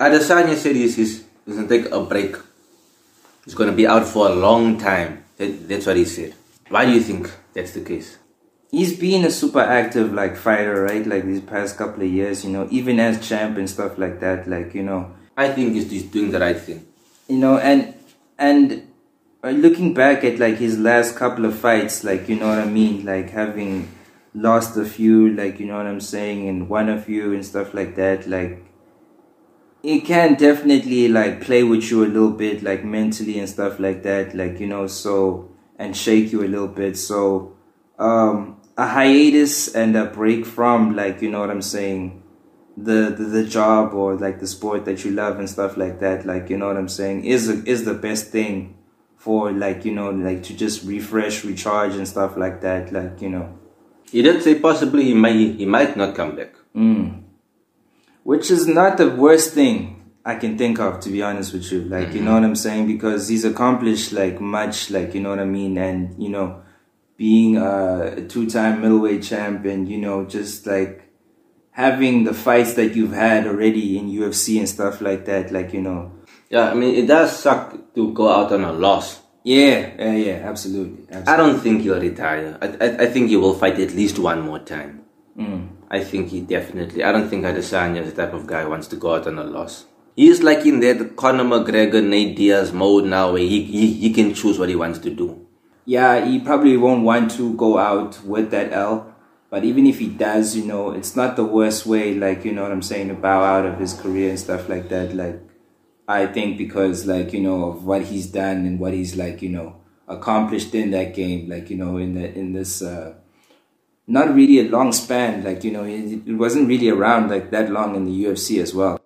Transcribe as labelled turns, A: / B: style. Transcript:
A: Adesanya said he's going to take a break. He's going to be out for a long time. That's what he said. Why do you think that's the case?
B: He's been a super active like fighter, right? Like these past couple of years, you know, even as champ and stuff like that, like, you know.
A: I think he's doing the right thing.
B: You know, and looking back at like his last couple of fights, like, you know what I mean? Like having lost a few, like, you know what I'm saying, and won a few and stuff like that, like, it can definitely like play with you a little bit, like mentally and stuff like that, like, you know, so, and shake you a little bit. So a hiatus and a break from, like, you know what I'm saying, the job or like the sport that you love and stuff like that, like, you know what I'm saying, is the best thing for, like, you know, like to just refresh, recharge and stuff like that, like, you know.
A: He did say possibly he might not come back.
B: Which is not the worst thing I can think of, to be honest with you. Like, you know what I'm saying? Because he's accomplished, like, much, like, you know what I mean? And, you know, being a two-time middleweight champion, you know, just, like, having the fights that you've had already in UFC and stuff like that, like, you know.
A: Yeah, I mean, it does suck to go out on a loss.
B: Yeah, absolutely.
A: I don't think he'll retire. I think he will fight at least one more time. I think he definitely... I don't think Adesanya is the type of guy who wants to go out on a loss. He's like in that Conor McGregor, Nate Diaz mode now where he can choose what he wants to do.
B: Yeah, he probably won't want to go out with that L. But even if he does, you know, it's not the worst way, like, you know what I'm saying, to bow out of his career and stuff like that. Like, I think because, like, you know, of what he's done and what he's, like, you know, accomplished in that game, like, you know, in this... not really a long span, like, you know, it wasn't really around like that long in the UFC as well.